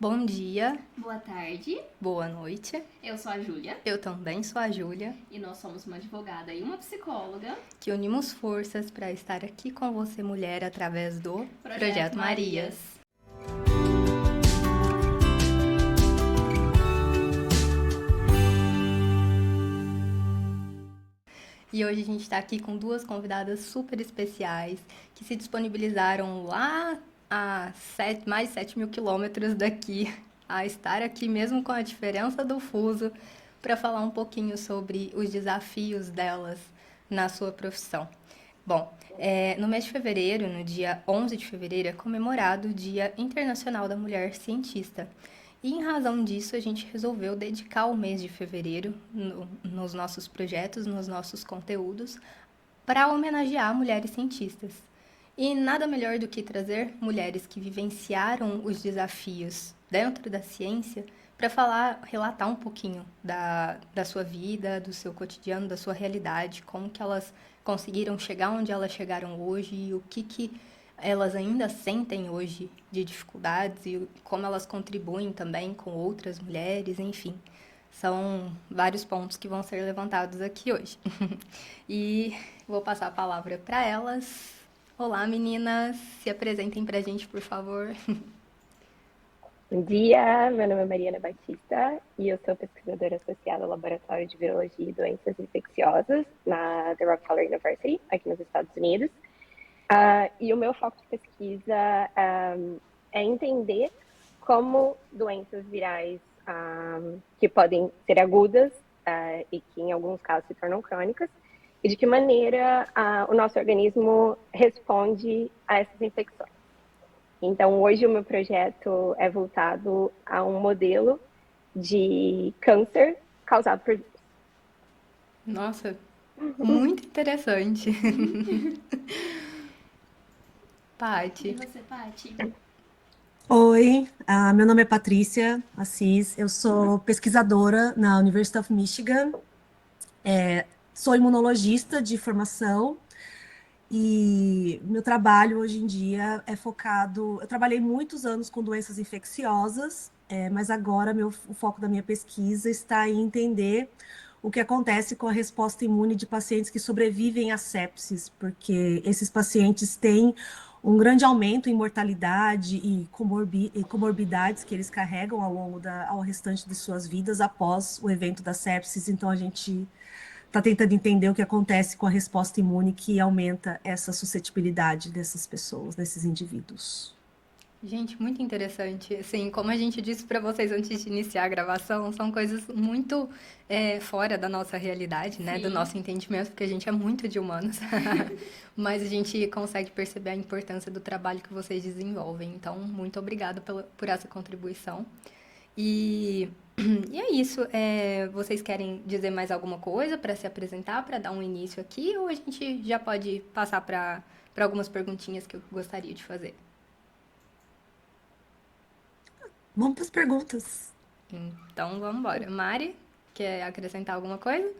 Bom dia, Boa tarde, boa noite. eu sou a Júlia Eu também sou a Júlia, e nós somos uma advogada e uma psicóloga. que unimos forças para estar aqui com você, mulher, através do Projeto Marias. E hoje a gente está aqui com duas convidadas super especiais que se disponibilizaram lá a mais de 7 mil quilômetros daqui a estar aqui mesmo com a diferença do fuso para falar um pouquinho sobre os desafios delas na sua profissão. Bom, no mês de fevereiro, no dia 11 de fevereiro, é comemorado o Dia Internacional da Mulher Cientista. E em razão disso, a gente resolveu dedicar o mês de fevereiro nos nossos projetos, nos nossos conteúdos, para homenagear mulheres cientistas. E nada melhor do que trazer mulheres que vivenciaram os desafios dentro da ciência para falar, relatar um pouquinho da sua vida, do seu cotidiano, da sua realidade, como que elas conseguiram chegar onde elas chegaram hoje e o que elas ainda sentem hoje de dificuldades e como elas contribuem também com outras mulheres, enfim. São vários pontos que vão ser levantados aqui hoje. E vou passar a palavra para elas. Olá, meninas, se apresentem para a gente, por favor. Bom dia, meu nome é Mariana Batista e eu sou pesquisadora associada ao Laboratório de Virologia e Doenças Infecciosas na The Rockefeller University, aqui nos Estados Unidos. E o meu foco de pesquisa é entender como doenças virais que podem ser agudas e que em alguns casos se tornam crônicas, e de que maneira o nosso organismo responde a essas infecções. Então, hoje o meu projeto é voltado a um modelo de câncer causado por vírus. Nossa, muito interessante. E Paty. você, Paty? Oi, meu nome é Patrícia Assis, eu sou pesquisadora na University of Michigan, sou imunologista de formação e meu trabalho hoje em dia é focado. Eu trabalhei muitos anos com doenças infecciosas, mas agora o foco da minha pesquisa está em entender o que acontece com a resposta imune de pacientes que sobrevivem à sepsis, porque esses pacientes têm um grande aumento em mortalidade e comorbidades que eles carregam ao restante de suas vidas após o evento da sepsis. Então, a gente está tentando entender o que acontece com a resposta imune que aumenta essa suscetibilidade dessas pessoas, desses indivíduos. Gente, muito interessante. Assim, como a gente disse para vocês antes de iniciar a gravação, são coisas muito fora da nossa realidade, né? Do Sim. nosso entendimento, porque a gente é muito de humanos. Mas a gente consegue perceber a importância do trabalho que vocês desenvolvem. Então, muito obrigada por essa contribuição. E, e é isso. Vocês querem dizer mais alguma coisa para se apresentar, para dar um início aqui? Ou a gente já pode passar para algumas perguntinhas que eu gostaria de fazer? Vamos para as perguntas. Então, vamos embora. Mari, quer acrescentar alguma coisa?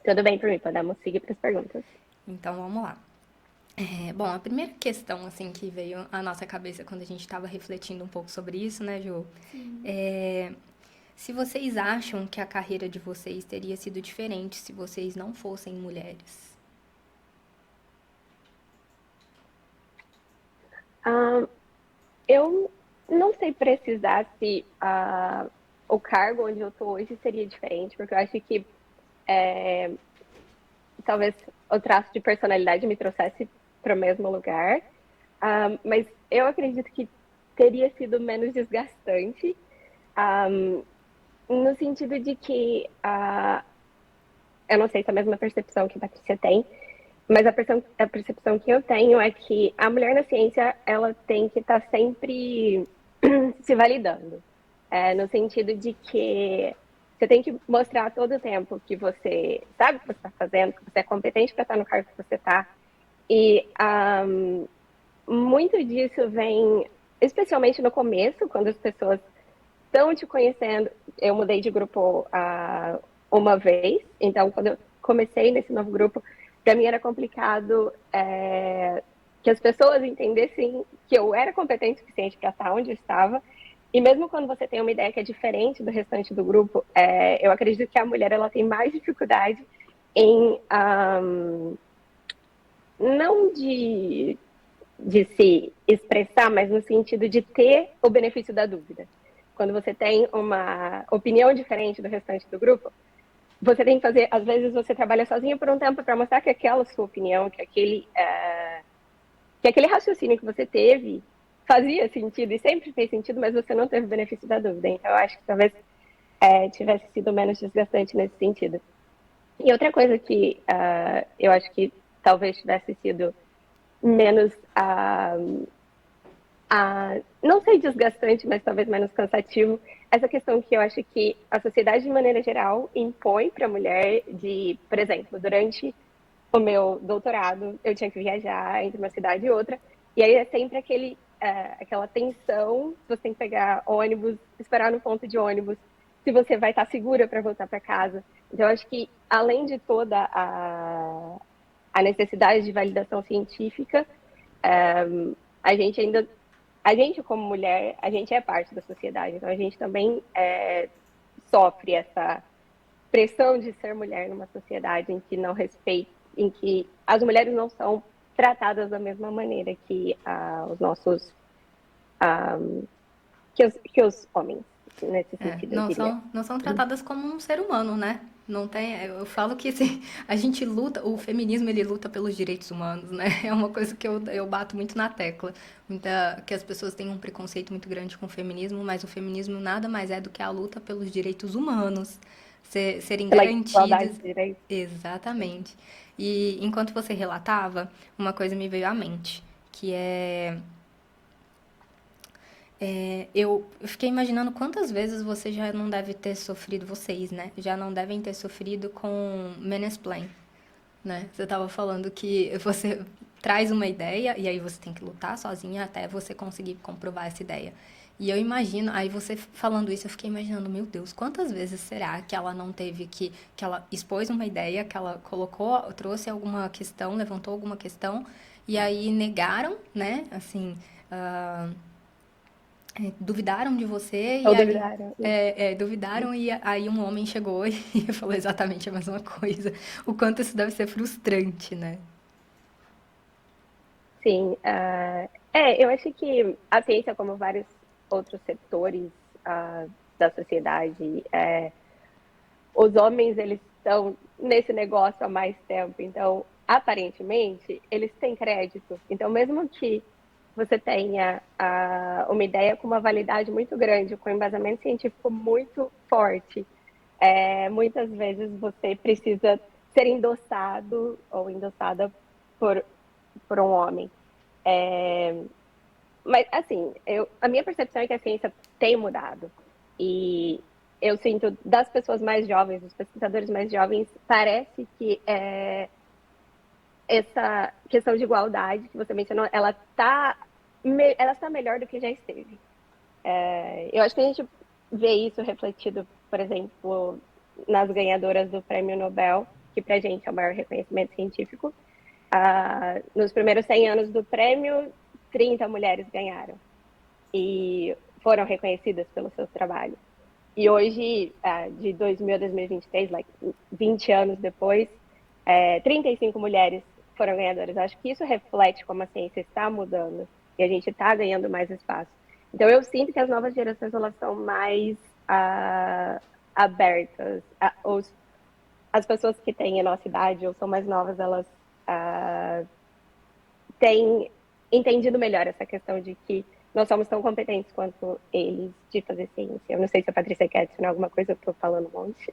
Tudo bem por mim, podemos seguir para as perguntas. Então, vamos lá. Bom, a primeira questão, assim, que veio à nossa cabeça quando a gente estava refletindo um pouco sobre isso, né, Ju? Sim. É, se vocês acham que a carreira de vocês teria sido diferente se vocês não fossem mulheres. Eu não sei precisar se o cargo onde eu estou hoje seria diferente, porque eu acho que talvez o traço de personalidade me trouxesse para o mesmo lugar, mas eu acredito que teria sido menos desgastante, no sentido de que eu não sei se é a mesma percepção que a Patrícia tem, mas a percepção que eu tenho é que a mulher na ciência ela tem que estar sempre se validando, no sentido de que você tem que mostrar todo o tempo que você sabe o que você está fazendo, que você é competente para estar no cargo que você está. E muito disso vem, especialmente no começo, quando as pessoas estão te conhecendo. Eu mudei de grupo uma vez, então quando eu comecei nesse novo grupo, para mim era complicado que as pessoas entendessem que eu era competente o suficiente para estar onde eu estava E mesmo quando você tem uma ideia que é diferente do restante do grupo, eu acredito que a mulher ela tem mais dificuldade em não de se expressar, mas no sentido de ter o benefício da dúvida. Quando você tem uma opinião diferente do restante do grupo, você tem que fazer, às vezes você trabalha sozinho por um tempo para mostrar que aquela sua opinião, que aquele raciocínio que você teve fazia sentido e sempre fez sentido, mas você não teve o benefício da dúvida. Então, eu acho que talvez tivesse sido menos desgastante nesse sentido. E outra coisa que eu acho que talvez tivesse sido menos, não sei desgastante, mas talvez menos cansativo, essa questão que eu acho que a sociedade, de maneira geral, impõe para a mulher de, por exemplo, durante o meu doutorado, eu tinha que viajar entre uma cidade e outra, e aí é sempre aquela tensão, você tem que pegar ônibus, esperar no ponto de ônibus, se você vai estar segura para voltar para casa. Então, eu acho que, além de toda a necessidade de validação científica, a gente ainda, a gente como mulher, a gente é parte da sociedade, então a gente também sofre essa pressão de ser mulher numa sociedade em que não respeita, em que as mulheres não são tratadas da mesma maneira que os nossos, que os homens, nesse sentido, eu diria. Não são tratadas como um ser humano, né? Não tem, eu falo que assim, a gente luta, o feminismo ele luta pelos direitos humanos, né? É uma coisa que eu bato muito na tecla. Que as pessoas têm um preconceito muito grande com o feminismo, mas o feminismo nada mais é do que a luta pelos direitos humanos serem Pela igualdade garantidos. de direitos. Exatamente. E enquanto você relatava, uma coisa me veio à mente, que eu fiquei imaginando quantas vezes você já não deve ter sofrido, vocês, né? Já não devem ter sofrido com mansplain, né? Você estava falando que você traz uma ideia e aí você tem que lutar sozinha até você conseguir comprovar essa ideia. E eu imagino, aí você falando isso, eu fiquei imaginando, meu Deus, quantas vezes será que ela não teve que ela expôs uma ideia, que ela colocou, trouxe alguma questão, levantou alguma questão, e aí negaram, né? Assim, duvidaram de você e Ou aí duvidaram. duvidaram e aí um homem chegou e falou exatamente a mesma coisa. O quanto isso deve ser frustrante, né? Sim, eu acho que a ciência, como vários outros setores da sociedade, os homens eles estão nesse negócio há mais tempo, então aparentemente eles têm crédito. Então, mesmo que você tenha uma ideia com uma validade muito grande, com um embasamento científico muito forte, muitas vezes você precisa ser endossado ou endossada por um homem. Mas, assim, a minha percepção é que a ciência tem mudado. E eu sinto das pessoas mais jovens, dos pesquisadores mais jovens, parece que essa questão de igualdade que você mencionou, ela está melhor do que já esteve. Eu acho que a gente vê isso refletido, por exemplo, nas ganhadoras do Prêmio Nobel, que para a gente é o maior reconhecimento científico. Nos primeiros 100 anos do prêmio, 30 mulheres ganharam e foram reconhecidas pelos seus trabalhos. E hoje, de 2000 a 2023, 20 anos depois, 35 mulheres foram ganhadoras. Acho que isso reflete como a ciência está mudando e a gente está ganhando mais espaço. Então, eu sinto que as novas gerações elas são mais abertas. As pessoas que têm a nossa idade ou são mais novas, elas têm entendido melhor essa questão de que nós somos tão competentes quanto eles de fazer ciência. Eu não sei se a Patrícia quer adicionar alguma coisa, eu estou falando um monte.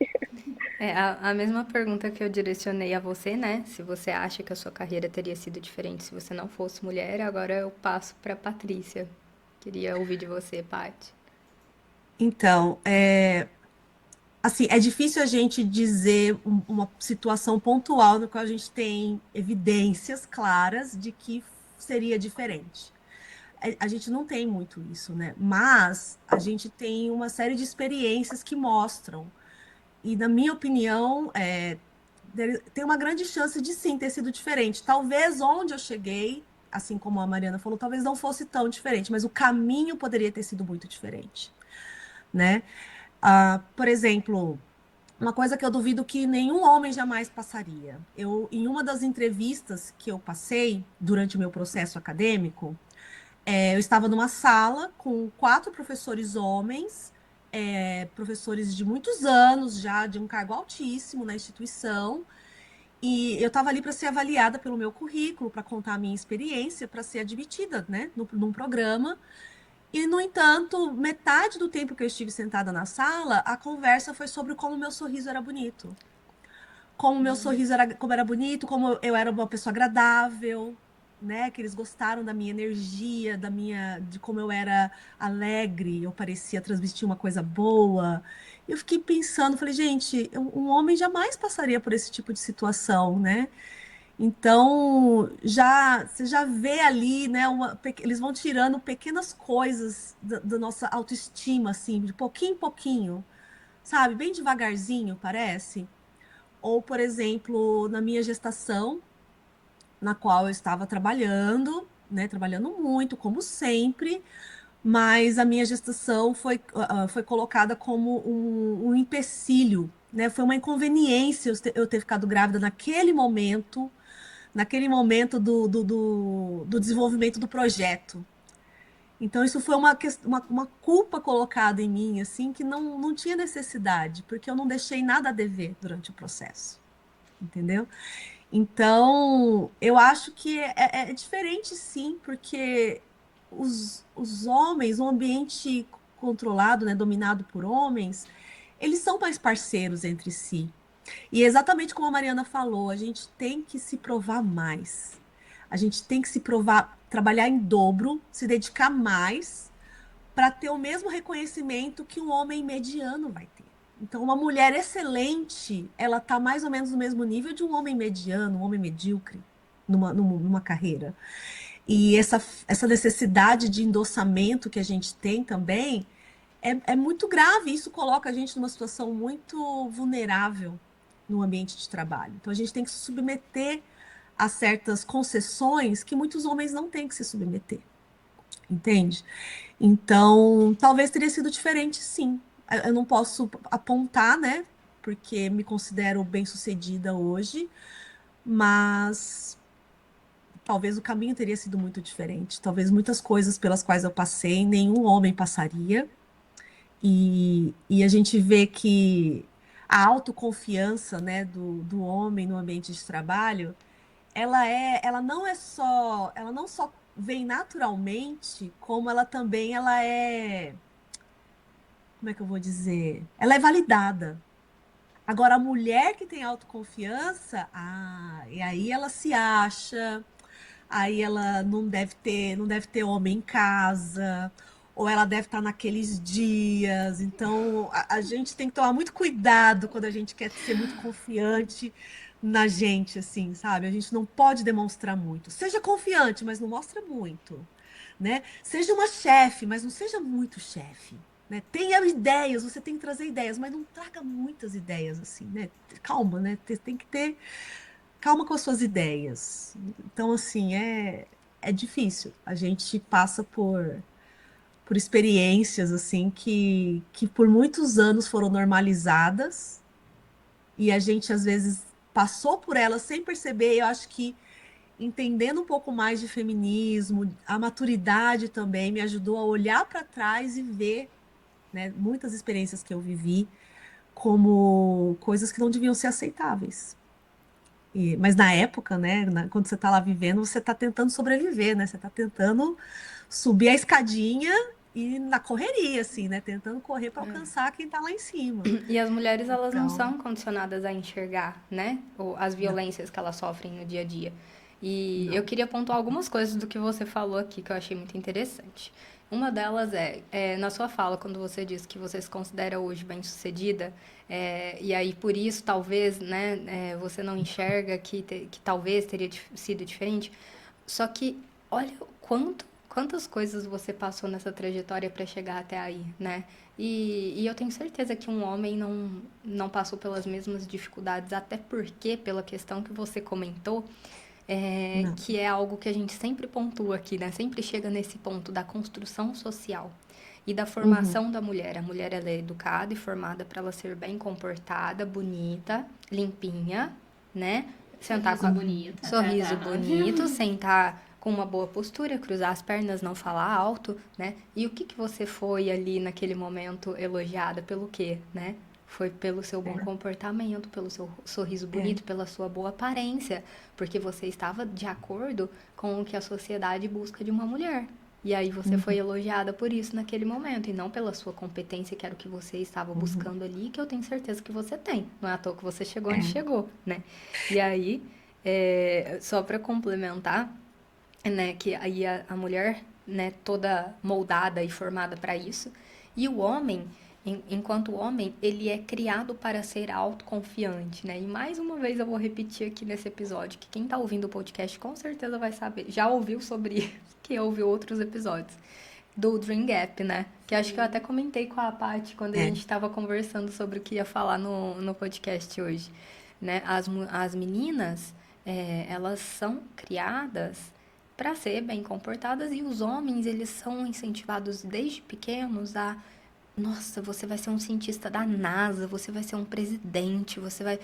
A mesma pergunta que eu direcionei a você, né? Se você acha que a sua carreira teria sido diferente se você não fosse mulher, agora eu passo para Patrícia. Queria ouvir de você, Paty. Então, assim, é difícil a gente dizer uma situação pontual no qual a gente tem evidências claras de que seria diferente. A gente não tem muito isso, né? Mas a gente tem uma série de experiências que mostram. E, na minha opinião, tem uma grande chance de sim ter sido diferente. Talvez onde eu cheguei assim como a Mariana falou, talvez não fosse tão diferente, mas o caminho poderia ter sido muito diferente, né? Por exemplo, uma coisa que eu duvido que nenhum homem jamais passaria. Em uma das entrevistas que eu passei durante o meu processo acadêmico, eu estava numa sala com 4 professores homens, professores de muitos anos já, de um cargo altíssimo na instituição, e eu estava ali para ser avaliada pelo meu currículo, para contar a minha experiência, para ser admitida, né, num programa. E, no entanto, metade do tempo que eu estive sentada na sala, a conversa foi sobre como meu sorriso era bonito. Como meu sorriso era, como era bonito, como eu era uma pessoa agradável, né? Que eles gostaram da minha energia, de como eu era alegre, eu parecia transmitir uma coisa boa. Eu fiquei pensando, falei, gente, um homem jamais passaria por esse tipo de situação, né? Então, você já vê ali, né? Eles vão tirando pequenas coisas da nossa autoestima, assim, de pouquinho em pouquinho, sabe? Bem devagarzinho, parece. Ou, por exemplo, na minha gestação, na qual eu estava trabalhando, né? Trabalhando muito, como sempre, mas a minha gestação foi colocada como um empecilho, né? Foi uma inconveniência eu ter ficado grávida naquele momento do desenvolvimento do projeto. Então, isso foi uma culpa colocada em mim, assim, que não tinha necessidade, porque eu não deixei nada a dever durante o processo, entendeu? Então, eu acho que é diferente, sim, porque os homens, um ambiente controlado, né, dominado por homens, eles são mais parceiros entre si. E exatamente como a Mariana falou, a gente tem que se provar mais. A gente tem que se provar, trabalhar em dobro, se dedicar mais para ter o mesmo reconhecimento que um homem mediano vai ter. Então, uma mulher excelente, ela está mais ou menos no mesmo nível de um homem mediano, um homem medíocre numa carreira. E essa necessidade de endossamento que a gente tem também é muito grave. Isso coloca a gente numa situação muito vulnerável no ambiente de trabalho. Então, a gente tem que se submeter a certas concessões que muitos homens não têm que se submeter, entende? Então, talvez teria sido diferente, sim. Eu não posso apontar, né? Porque me considero bem-sucedida hoje, mas talvez o caminho teria sido muito diferente. Talvez muitas coisas pelas quais eu passei, nenhum homem passaria. E a gente vê que a autoconfiança, né, do homem no ambiente de trabalho, ela não só vem naturalmente, como como é que eu vou dizer? Ela é validada. Agora, a mulher que tem autoconfiança, e aí ela se acha, aí ela não deve ter homem em casa, ou ela deve estar naqueles dias. Então, a gente tem que tomar muito cuidado quando a gente quer ser muito confiante na gente, assim, sabe? A gente não pode demonstrar muito. Seja confiante, mas não mostra muito, né? Seja uma chefe, mas não seja muito chefe. Né? Tenha ideias, você tem que trazer ideias, mas não traga muitas ideias assim, né? Calma, né? Tem que ter calma com as suas ideias. Então, assim, é difícil. A gente passa por experiências, assim, que por muitos anos foram normalizadas e a gente, às vezes, passou por elas sem perceber. Eu acho que entendendo um pouco mais de feminismo, a maturidade também me ajudou a olhar para trás e ver, né, muitas experiências que eu vivi como coisas que não deviam ser aceitáveis. Mas na época, né, quando você está lá vivendo, você está tentando sobreviver, né? Você está tentando subir a escadinha e na correria, assim, né? Tentando correr para alcançar quem está lá em cima. E as mulheres, elas não Então, são condicionadas a enxergar, né? As não, violências que elas sofrem no dia a dia. E eu não. queria pontuar algumas coisas do que você falou aqui que eu achei muito interessante. Uma delas na sua fala, quando você disse que você se considera hoje bem-sucedida, e aí por isso talvez, né, você não enxerga que talvez teria sido diferente. Só que olha quantas coisas você passou nessa trajetória para chegar até aí, né? E eu tenho certeza que um homem não passou pelas mesmas dificuldades, até porque, pela questão que você comentou, Não. que é algo que a gente sempre pontua aqui, né? Sempre chega nesse ponto da construção social e da formação da mulher. A mulher, ela é educada e formada para ela ser bem comportada, bonita, limpinha, né? Sentar com Sorriso bonito. sorriso bonito, sentar com uma boa postura, cruzar as pernas, não falar alto, né? E o que que você foi ali naquele momento elogiada pelo quê, né? Foi pelo seu bom comportamento, pelo seu sorriso bonito, pela sua boa aparência, porque você estava de acordo com o que a sociedade busca de uma mulher. E aí você foi elogiada por isso naquele momento, e não pela sua competência, que era o que você estava buscando ali, que eu tenho certeza que você tem. Não é à toa que você chegou onde chegou, né? E aí, só para complementar, né, que aí a mulher, né, toda moldada e formada para isso, e o homem, enquanto homem, ele é criado para ser autoconfiante, né? E mais uma vez eu vou repetir aqui nesse episódio, que quem tá ouvindo o podcast com certeza vai saber, já ouviu sobre isso, que ouviu outros episódios do Dream Gap, né? Que acho que eu até comentei com a Paty quando a gente estava conversando sobre o que ia falar no podcast hoje, né? As meninas, elas são criadas para ser bem comportadas, e os homens, eles são incentivados desde pequenos a, nossa, você vai ser um cientista da NASA, você vai ser um presidente, você vai...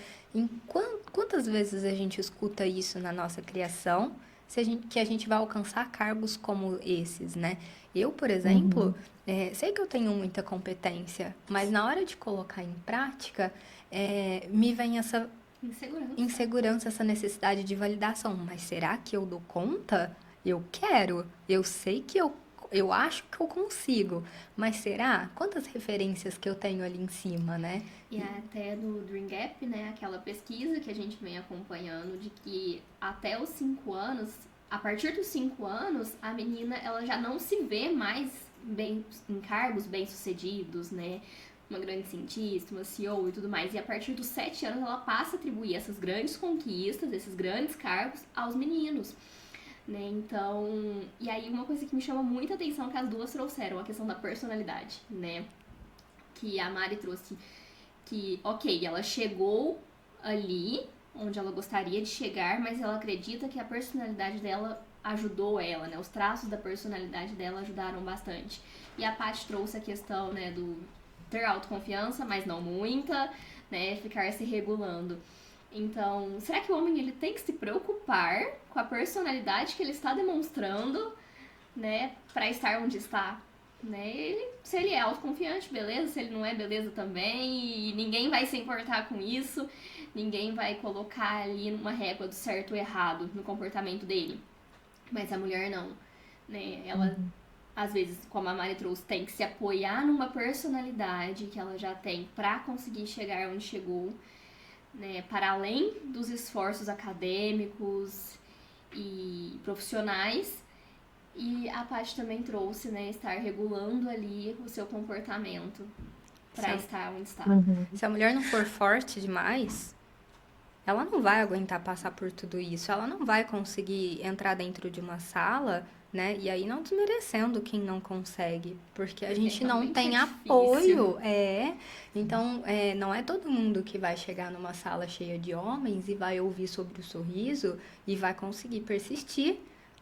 Quantas vezes a gente escuta isso na nossa criação, que a gente vai alcançar cargos como esses, né? Eu, por exemplo, sei que eu tenho muita competência, mas na hora de colocar em prática, me vem essa insegurança, essa necessidade de validação. Mas será que eu dou conta? Eu quero, eu sei que eu acho que eu consigo, mas será? Quantas referências que eu tenho ali em cima, né? E até no Dream Gap, né, aquela pesquisa que a gente vem acompanhando de que até os 5 anos, a partir dos 5 anos, a menina ela já não se vê mais bem em cargos bem-sucedidos, né? Uma grande cientista, uma CEO e tudo mais. E a partir dos 7 anos ela passa a atribuir essas grandes conquistas, esses grandes cargos aos meninos. Né? Então, e aí uma coisa que me chama muita atenção é que as duas trouxeram a questão da personalidade, né? Que a Mari trouxe que, ok, ela chegou ali onde ela gostaria de chegar, mas ela acredita que a personalidade dela ajudou ela, né? Os traços da personalidade dela ajudaram bastante. E a Paty trouxe a questão, né, do ter autoconfiança, mas não muita, né? Ficar se regulando. Então, será que o homem ele tem que se preocupar com a personalidade que ele está demonstrando, né, para estar onde está? Né? Se ele é autoconfiante, beleza. Se ele não é, beleza também. E ninguém vai se importar com isso. Ninguém vai colocar ali numa régua do certo ou errado no comportamento dele. Mas a mulher não. Né? Ela, às vezes, como a Mari trouxe, tem que se apoiar numa personalidade que ela já tem para conseguir chegar onde chegou. Né, para além dos esforços acadêmicos e profissionais, e a Paty também trouxe, né, estar regulando ali o seu comportamento para estar onde está. Se a mulher não for forte demais, ela não vai aguentar passar por tudo isso, ela não vai conseguir entrar dentro de uma sala, né? E aí não desmerecendo quem não consegue, porque a gente não tem apoio, Então, não é todo mundo que vai chegar numa sala cheia de homens e vai ouvir sobre o sorriso e vai conseguir persistir,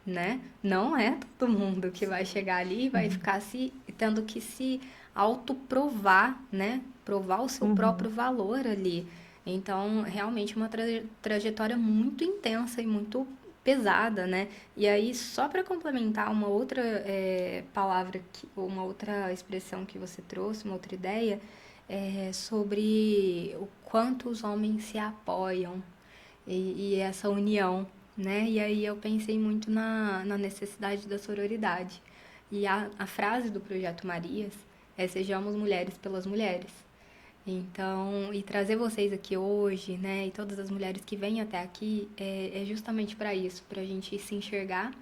né? Não é todo mundo que vai chegar ali e vai ficar tendo que se autoprovar, né? Provar o seu próprio valor ali. Então, realmente uma trajetória muito intensa e muito pesada, né? E aí, só para complementar uma outra palavra, uma outra expressão que você trouxe, uma outra ideia, sobre o quanto os homens se apoiam e essa união, né? E aí eu pensei muito na necessidade da sororidade. E a frase do Projeto Marias é: sejamos mulheres pelas mulheres. Então, e trazer vocês aqui hoje, né, e todas as mulheres que vêm até aqui, é justamente para isso, para a gente se enxergar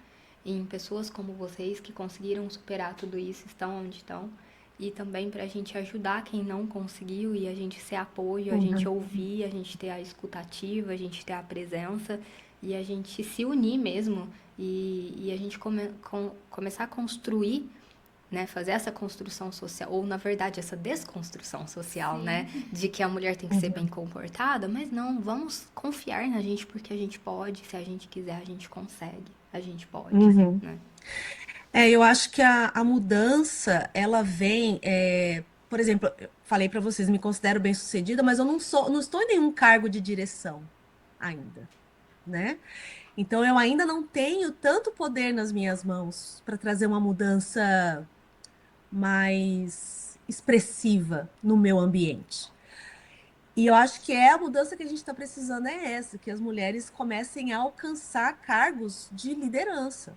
em pessoas como vocês que conseguiram superar tudo isso, estão onde estão, e também para a gente ajudar quem não conseguiu e a gente ser apoio, a gente ouvir, a gente ter a escutativa, a gente ter a presença e a gente se unir mesmo e a gente começar a construir né, fazer essa construção social, ou na verdade essa desconstrução social, né, de que a mulher tem que ser bem comportada, mas não, vamos confiar na gente porque a gente pode, se a gente quiser, a gente consegue, a gente pode, Uhum. né? Eu acho que a mudança, ela vem, por exemplo, eu falei para vocês, me considero bem-sucedida, mas eu não estou em nenhum cargo de direção ainda, né? Então eu ainda não tenho tanto poder nas minhas mãos para trazer uma mudança mais expressiva no meu ambiente. E eu acho que a mudança que a gente está precisando é essa, que as mulheres comecem a alcançar cargos de liderança,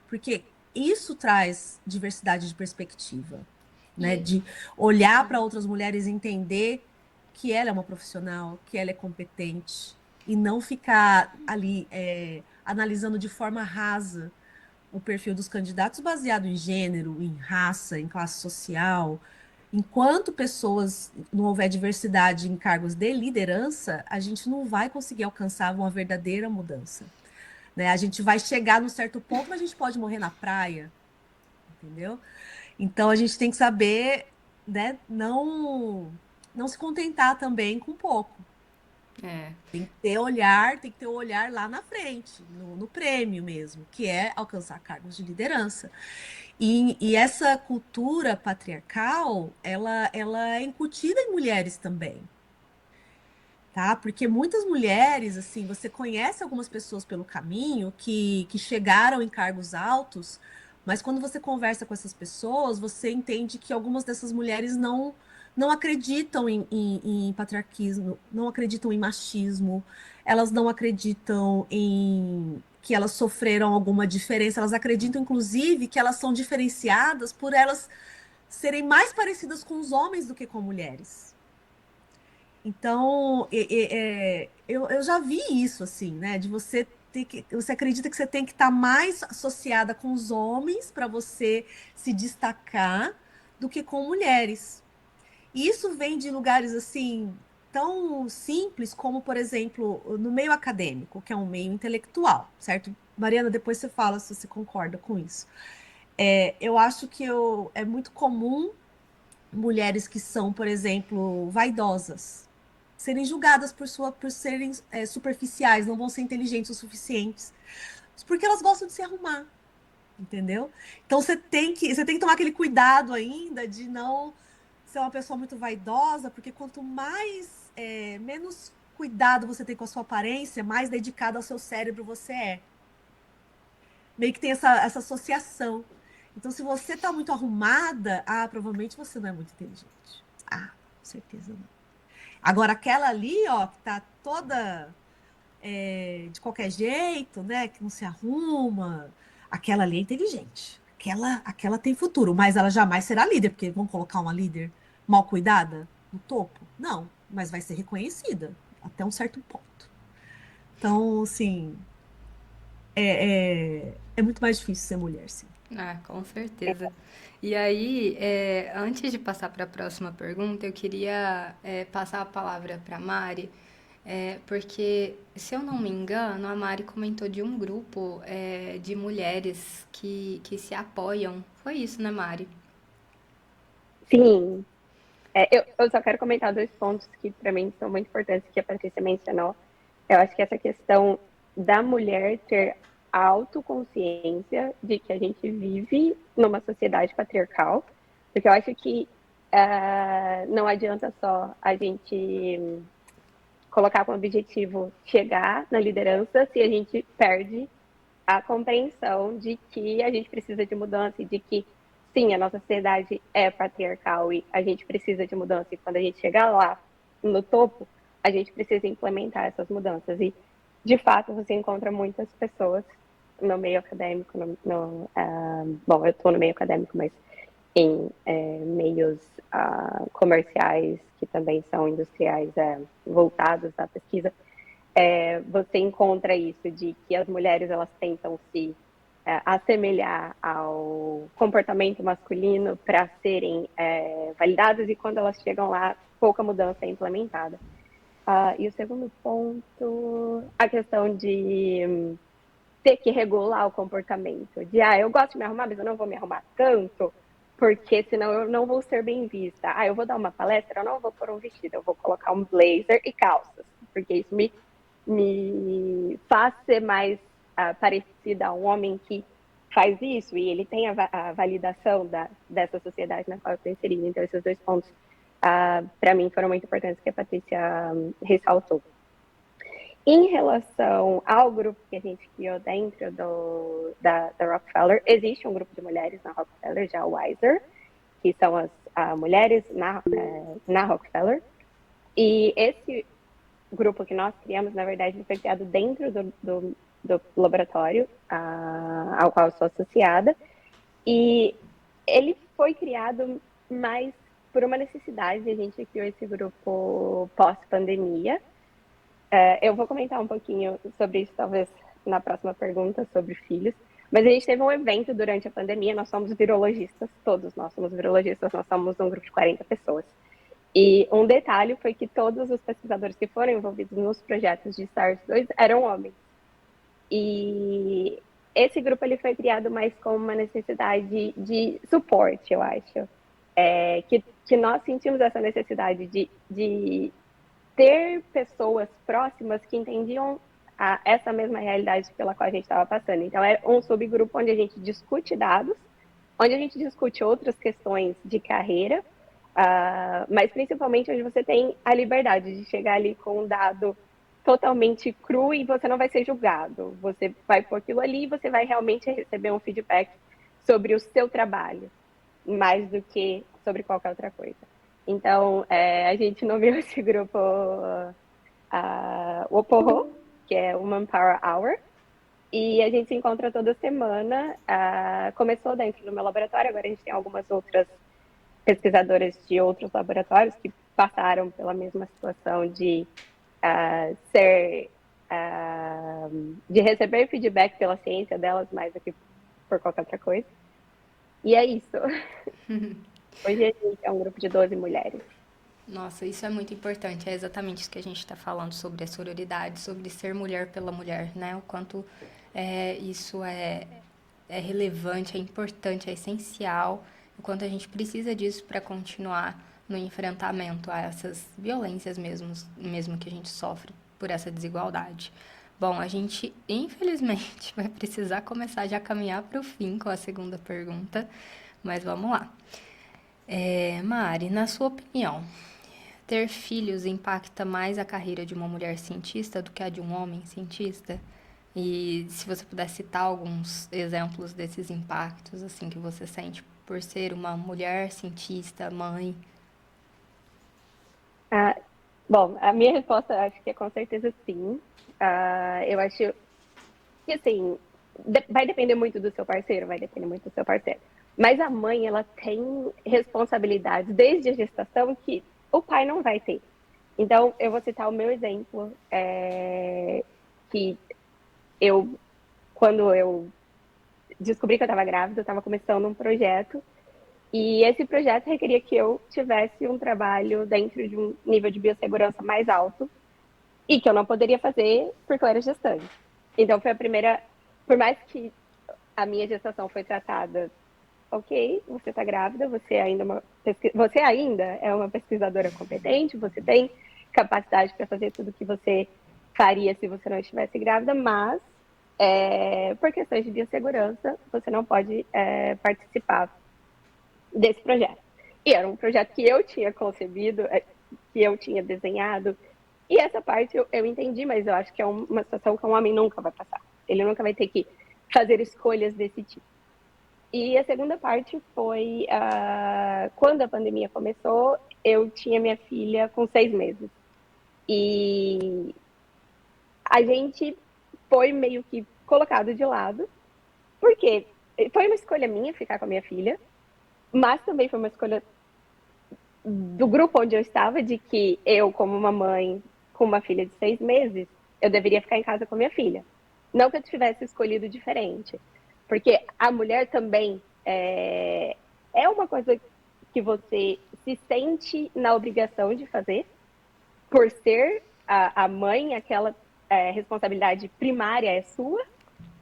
porque isso traz diversidade de perspectiva, né? E De olhar para outras mulheres e entender que ela é uma profissional, que ela é competente, e não ficar ali analisando de forma rasa o perfil dos candidatos baseado em gênero, em raça, em classe social. Enquanto pessoas não houver diversidade em cargos de liderança, a gente não vai conseguir alcançar uma verdadeira mudança, né? A gente vai chegar num certo ponto, mas a gente pode morrer na praia, entendeu? Então a gente tem que saber, né, não se contentar também com pouco. É, Tem que ter o olhar lá na frente, no prêmio mesmo, que é alcançar cargos de liderança. E essa cultura patriarcal, ela é incutida em mulheres também, tá? Porque muitas mulheres, assim, você conhece algumas pessoas pelo caminho que chegaram em cargos altos, mas quando você conversa com essas pessoas, você entende que algumas dessas mulheres não acreditam em patriarquismo, não acreditam em machismo, elas não acreditam em que elas sofreram alguma diferença, elas acreditam, inclusive, que elas são diferenciadas por elas serem mais parecidas com os homens do que com mulheres. Então, eu já vi isso, assim, né? De você ter que. Você acredita que você tem que estar mais associada com os homens para você se destacar do que com mulheres. E isso vem de lugares, assim, tão simples como, por exemplo, no meio acadêmico, que é um meio intelectual, certo? Mariana, depois você fala se você concorda com isso. Eu acho que é muito comum mulheres que são, por exemplo, vaidosas, serem julgadas por serem superficiais, não vão ser inteligentes o suficientes, porque elas gostam de se arrumar, entendeu? Então você tem que tomar aquele cuidado ainda de não ser uma pessoa muito vaidosa, porque quanto menos cuidado você tem com a sua aparência, mais dedicado ao seu cérebro você é. Meio que tem essa associação. Então, se você tá muito arrumada, provavelmente você não é muito inteligente. Com certeza não. Agora, aquela ali, ó, que tá toda de qualquer jeito, né? Que não se arruma, aquela ali é inteligente. Aquela tem futuro, mas ela jamais será líder, porque vão colocar uma líder mal cuidada no topo? Não, mas vai ser reconhecida até um certo ponto. Então, assim, é muito mais difícil ser mulher, sim. com certeza. E aí, antes de passar para a próxima pergunta, eu queria passar a palavra para a Mari, porque, se eu não me engano, a Mari comentou de um grupo de mulheres que se apoiam. Foi isso, né, Mari? Sim, eu só quero comentar dois pontos que para mim são muito importantes que a Patrícia mencionou. Eu acho que essa questão da mulher ter a autoconsciência de que a gente vive numa sociedade patriarcal, porque eu acho que não adianta só a gente colocar como objetivo chegar na liderança se a gente perde a compreensão de que a gente precisa de mudança e de que, sim, a nossa sociedade é patriarcal e a gente precisa de mudança. E quando a gente chegar lá no topo, a gente precisa implementar essas mudanças. E, de fato, você encontra muitas pessoas no meio acadêmico, bom, eu estou no meio acadêmico, mas em meios comerciais, que também são industriais, voltados à pesquisa, você encontra isso de que as mulheres elas tentam se assemelhar ao comportamento masculino para serem validadas e quando elas chegam lá, pouca mudança é implementada. E o segundo ponto, a questão de ter que regular o comportamento. De, eu gosto de me arrumar, mas eu não vou me arrumar tanto, porque senão eu não vou ser bem vista. Eu vou dar uma palestra, eu não vou pôr um vestido, eu vou colocar um blazer e calças, porque isso me faz ser mais parecida a um homem que faz isso e ele tem a validação dessa sociedade na qual eu estou inserida. Então, esses dois pontos, para mim, foram muito importantes que a Patrícia ressaltou. Em relação ao grupo que a gente criou dentro da Rockefeller, existe um grupo de mulheres na Rockefeller, já o Wiser, que são as mulheres na Rockefeller. E esse grupo que nós criamos, na verdade, foi criado dentro do laboratório ao qual eu sou associada. E ele foi criado mais por uma necessidade. A gente criou esse grupo pós-pandemia. Eu vou comentar um pouquinho sobre isso, talvez, na próxima pergunta, sobre filhos. Mas a gente teve um evento durante a pandemia, nós somos virologistas, todos nós somos virologistas, nós somos um grupo de 40 pessoas. E um detalhe foi que todos os pesquisadores que foram envolvidos nos projetos de SARS-2 eram homens. E esse grupo ele foi criado mais como uma necessidade de suporte, eu acho. Que nós sentimos essa necessidade de ter pessoas próximas que entendiam essa mesma realidade pela qual a gente estava passando. Então, é um subgrupo onde a gente discute dados, onde a gente discute outras questões de carreira, mas principalmente onde você tem a liberdade de chegar ali com um dado totalmente cru e você não vai ser julgado. Você vai pôr aquilo ali e você vai realmente receber um feedback sobre o seu trabalho, mais do que sobre qualquer outra coisa. Então, a gente nomeou esse grupo o OPOHO, que é o Manpower Hour, e a gente se encontra toda semana. Começou dentro do meu laboratório, agora a gente tem algumas outras pesquisadoras de outros laboratórios que passaram pela mesma situação de de receber feedback pela ciência delas mais do que por qualquer outra coisa. E é isso. Hoje a gente é um grupo de 12 mulheres. Nossa, isso é muito importante. É exatamente isso que a gente está falando sobre a sororidade, sobre ser mulher pela mulher, né? O quanto isso é relevante, é importante, é essencial. O quanto a gente precisa disso para continuar no enfrentamento a essas violências mesmo que a gente sofre por essa desigualdade. Bom, a gente, infelizmente, vai precisar começar já a caminhar para o fim com a segunda pergunta, mas vamos lá. Mari, na sua opinião, ter filhos impacta mais a carreira de uma mulher cientista do que a de um homem cientista? E se você puder citar alguns exemplos desses impactos, assim, que você sente por ser uma mulher cientista, mãe. Bom, a minha resposta acho que é com certeza sim. Eu acho que, assim, vai depender muito do seu parceiro, vai depender muito do seu parceiro. Mas a mãe, ela tem responsabilidades desde a gestação que o pai não vai ter. Então, eu vou citar o meu exemplo, que quando eu descobri que eu estava grávida, eu estava começando um projeto, e esse projeto requeria que eu tivesse um trabalho dentro de um nível de biossegurança mais alto, e que eu não poderia fazer porque eu era gestante. Então, foi a primeira, por mais que a minha gestação foi tratada, ok, você está grávida, você ainda é uma pesquisadora competente, você tem capacidade para fazer tudo o que você faria se você não estivesse grávida, mas por questões de biossegurança, você não pode participar desse projeto. E era um projeto que eu tinha concebido, que eu tinha desenhado, e essa parte eu entendi, mas eu acho que é uma situação que um homem nunca vai passar. Ele nunca vai ter que fazer escolhas desse tipo. E a segunda parte foi quando a pandemia começou, eu tinha minha filha com 6 meses. E a gente foi meio que colocado de lado, porque foi uma escolha minha ficar com a minha filha, mas também foi uma escolha do grupo onde eu estava, de que eu, como uma mãe com uma filha de 6 meses, eu deveria ficar em casa com a minha filha. Não que eu tivesse escolhido diferente, porque a mulher também é uma coisa que você se sente na obrigação de fazer, por ser a mãe, aquela responsabilidade primária é sua,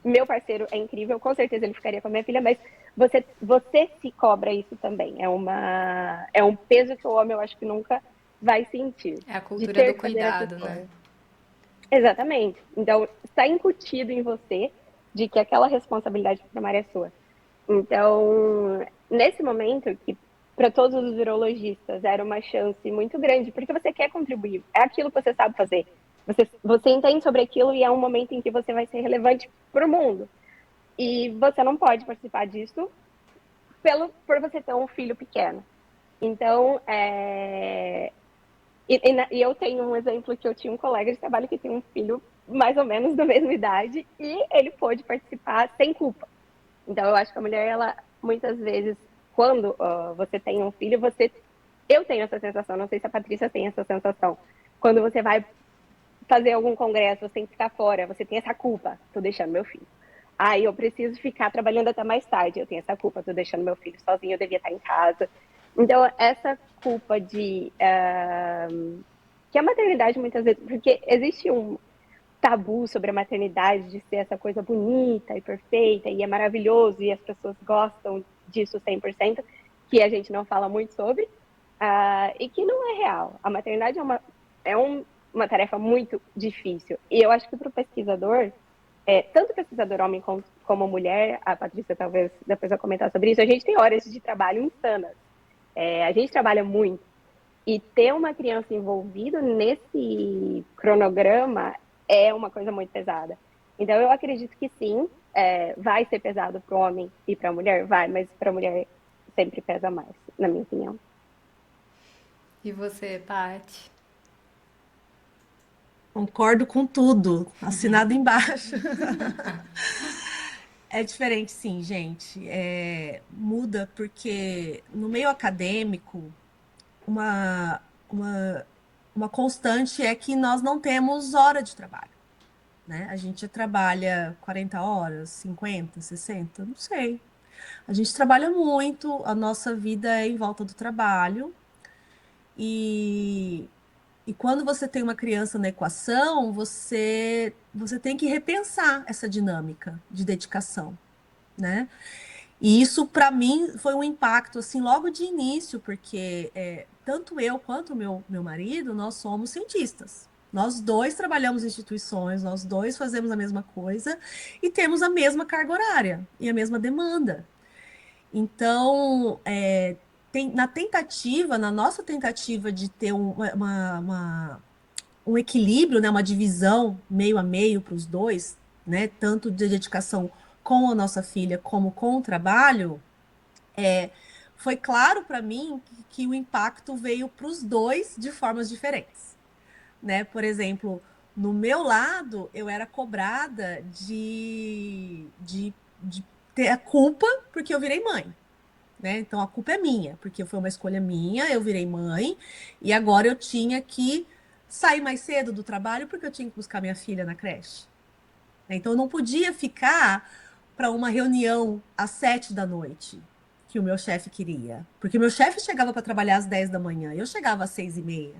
meu parceiro é incrível, com certeza ele ficaria com a minha filha, mas você se cobra isso também. É um peso que o homem, eu acho que nunca vai sentir, É a de cultura ter do que fazer essas cuidado, né? coisas. Exatamente. Então, está incutido em você de que aquela responsabilidade primária é sua. Então, nesse momento, que para todos os virologistas era uma chance muito grande, porque você quer contribuir, é aquilo que você sabe fazer. Você entende sobre aquilo e é um momento em que você vai ser relevante para o mundo. E você não pode participar disso por você ter um filho pequeno. Então, e eu tenho um exemplo que eu tinha um colega de trabalho que tem um filho mais ou menos da mesma idade e ele pôde participar sem culpa. Então, eu acho que a mulher, ela, muitas vezes, quando você tem um filho, eu tenho essa sensação, não sei se a Patrícia tem essa sensação. Quando você vai fazer algum congresso, você tem que ficar fora, você tem essa culpa, tô deixando meu filho. Aí eu preciso ficar trabalhando até mais tarde, eu tenho essa culpa, tô deixando meu filho sozinho, eu devia estar em casa. Então, essa culpa que a maternidade muitas vezes, porque existe um tabu sobre a maternidade de ser essa coisa bonita e perfeita e é maravilhoso e as pessoas gostam disso 100%, que a gente não fala muito sobre, e que não é real. A maternidade uma tarefa muito difícil. E eu acho que para o pesquisador, tanto pesquisador homem como mulher, a Patrícia talvez depois vai comentar sobre isso, a gente tem horas de trabalho insanas. A gente trabalha muito. E ter uma criança envolvida nesse cronograma é uma coisa muito pesada. Então, eu acredito que sim, vai ser pesado para o homem e para a mulher, vai, mas para a mulher sempre pesa mais, na minha opinião. E você, Paty? Concordo com tudo, assinado embaixo. É diferente, sim, gente. Muda porque no meio acadêmico, uma, uma, uma constante é que nós não temos hora de trabalho, né? A gente trabalha 40 horas, 50, 60, não sei. A gente trabalha muito, a nossa vida é em volta do trabalho. E, e quando você tem uma criança na equação, você tem que repensar essa dinâmica de dedicação, né? E isso, para mim, foi um impacto, assim, logo de início, porque tanto eu quanto o meu marido, nós somos cientistas. Nós dois trabalhamos em instituições, nós dois fazemos a mesma coisa e temos a mesma carga horária e a mesma demanda. Então, na nossa tentativa de ter um equilíbrio, né, uma divisão meio a meio para os dois, né, tanto de dedicação com a nossa filha como com o trabalho, foi claro para mim que o impacto veio para os dois de formas diferentes, né? Por exemplo, no meu lado, eu era cobrada de ter a culpa porque eu virei mãe, né? Então a culpa é minha, porque foi uma escolha minha, eu virei mãe e agora eu tinha que sair mais cedo do trabalho porque eu tinha que buscar minha filha na creche. Então eu não podia ficar para uma reunião às 7 da noite que o meu chefe queria, porque o meu chefe chegava para trabalhar às 10 da manhã, eu chegava às 6h30.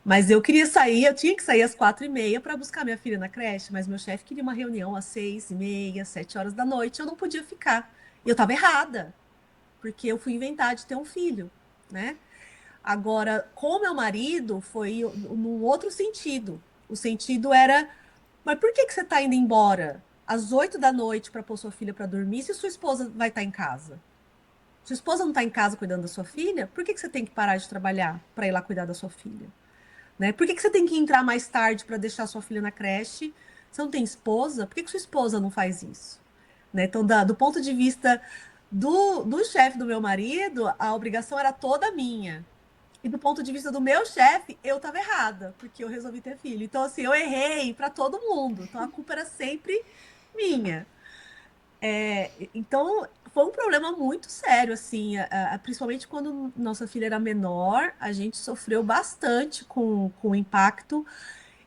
Mas eu queria sair, eu tinha que sair às 4h30 para buscar minha filha na creche, mas meu chefe queria uma reunião às 6h30, 7 horas da noite, eu não podia ficar. E eu estava errada, porque eu fui inventar de ter um filho, né? Agora, com o meu marido, foi num outro sentido. O sentido era, mas por que você está indo embora às 8 da noite para pôr sua filha para dormir se sua esposa vai estar em casa? Sua esposa não está em casa cuidando da sua filha? Por que você tem que parar de trabalhar para ir lá cuidar da sua filha? Né? Por que você tem que entrar mais tarde para deixar sua filha na creche? Você não tem esposa? Por que sua esposa não faz isso? Né? Então, do ponto de vista do chefe do meu marido, a obrigação era toda minha. E do ponto de vista do meu chefe, eu estava errada, porque eu resolvi ter filho. Então, assim, eu errei para todo mundo. Então, a culpa era sempre minha. Então, foi um problema muito sério, assim, principalmente quando nossa filha era menor, a gente sofreu bastante com o impacto.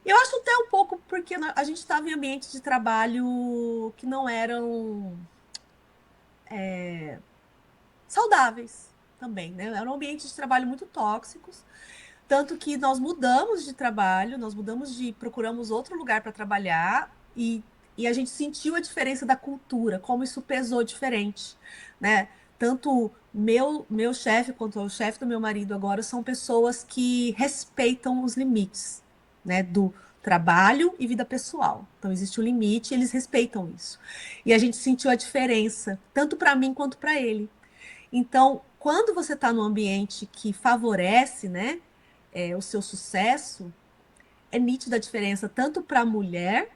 Eu acho até um pouco porque a gente estava em ambientes de trabalho que não eram saudáveis também, né? Eram ambientes de trabalho muito tóxicos, tanto que nós mudamos de trabalho, procuramos outro lugar para trabalhar e e a gente sentiu a diferença da cultura, como isso pesou diferente, né? Tanto meu chefe quanto o chefe do meu marido agora são pessoas que respeitam os limites, né, do trabalho e vida pessoal. Então existe um limite, e eles respeitam isso. E a gente sentiu a diferença, tanto para mim quanto para ele. Então, quando você está num ambiente que favorece, né, o seu sucesso, é nítida a diferença tanto para a mulher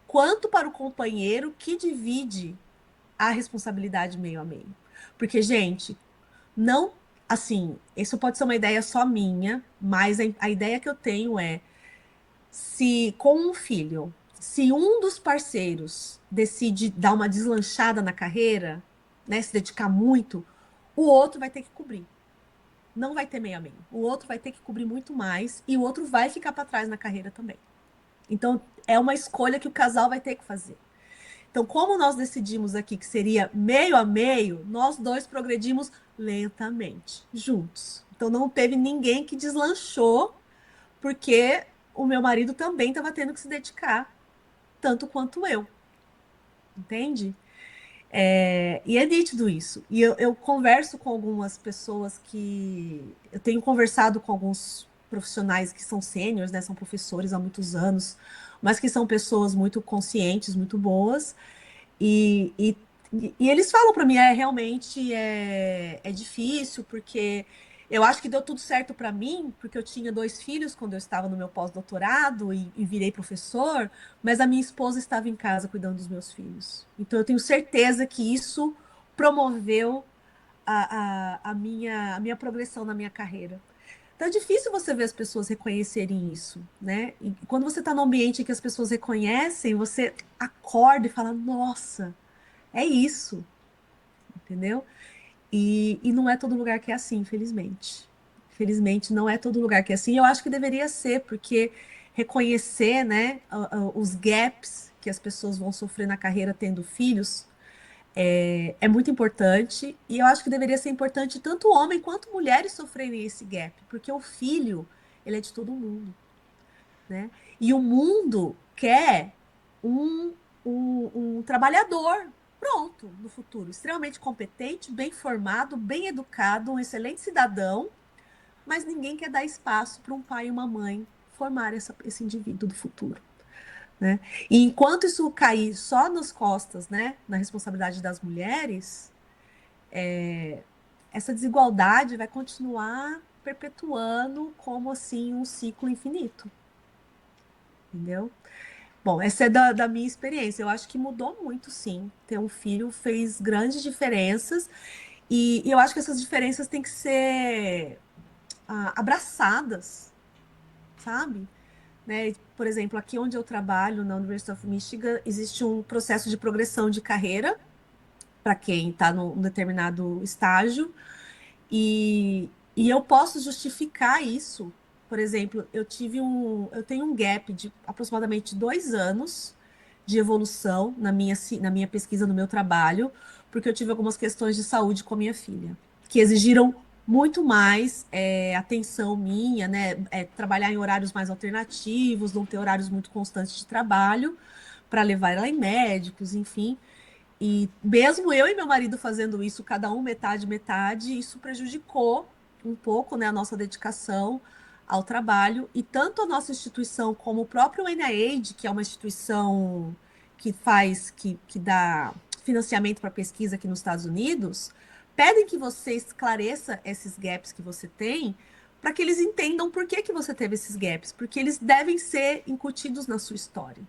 quanto para o companheiro que divide a responsabilidade meio a meio. Porque, gente, não, assim, isso pode ser uma ideia só minha, mas a ideia que eu tenho é, se com um filho, se um dos parceiros decide dar uma deslanchada na carreira, né, se dedicar muito, o outro vai ter que cobrir. Não vai ter meio a meio. O outro vai ter que cobrir muito mais e o outro vai ficar para trás na carreira também. Então, é uma escolha que o casal vai ter que fazer. Então, como nós decidimos aqui que seria meio a meio, nós dois progredimos lentamente, juntos. Então, não teve ninguém que deslanchou, porque o meu marido também estava tendo que se dedicar, tanto quanto eu. Entende? E é nítido isso. E eu converso com algumas pessoas que. Eu tenho conversado com alguns profissionais que são sêniores, né? São professores há muitos anos, mas que são pessoas muito conscientes, muito boas. E, e, e eles falam para mim, realmente é difícil, porque eu acho que deu tudo certo para mim, porque eu tinha 2 filhos quando eu estava no meu pós-doutorado e virei professor, mas a minha esposa estava em casa cuidando dos meus filhos. Então eu tenho certeza que isso promoveu a minha progressão na minha carreira. Então é difícil você ver as pessoas reconhecerem isso, né? E quando você está num ambiente em que as pessoas reconhecem, você acorda e fala, nossa, é isso, entendeu? E não é todo lugar que é assim, infelizmente. Infelizmente, não é todo lugar que é assim. Eu acho que deveria ser, porque reconhecer, né, os gaps que as pessoas vão sofrer na carreira tendo filhos é muito importante. E eu acho que deveria ser importante tanto homem quanto mulheres sofrerem esse gap, porque o filho, ele é de todo mundo, né? E o mundo quer um, um trabalhador pronto no futuro, extremamente competente, bem formado, bem educado, um excelente cidadão, mas ninguém quer dar espaço para um pai e uma mãe formar esse indivíduo do futuro, né? E enquanto isso cair só nas costas, né, na responsabilidade das mulheres, essa desigualdade vai continuar perpetuando como assim um ciclo infinito, entendeu? Bom, essa é da minha experiência. Eu acho que mudou muito, sim. Ter um filho fez grandes diferenças e eu acho que essas diferenças têm que ser abraçadas, sabe? Né? Por exemplo, aqui onde eu trabalho, na University of Michigan, existe um processo de progressão de carreira para quem está num determinado estágio e eu posso justificar isso. Por exemplo, eu tenho um gap de aproximadamente 2 anos de evolução na minha pesquisa, no meu trabalho, porque eu tive algumas questões de saúde com a minha filha, que exigiram muito mais atenção minha, né? Trabalhar em horários mais alternativos, não ter horários muito constantes de trabalho, para levar ela em médicos, enfim. E mesmo eu e meu marido fazendo isso, cada um metade, metade, isso prejudicou um pouco, né, a nossa dedicação ao trabalho. E tanto a nossa instituição como o próprio NIH, que é uma instituição que dá financiamento para pesquisa aqui nos Estados Unidos, pedem que você esclareça esses gaps que você tem, para que eles entendam por que você teve esses gaps, porque eles devem ser incutidos na sua história.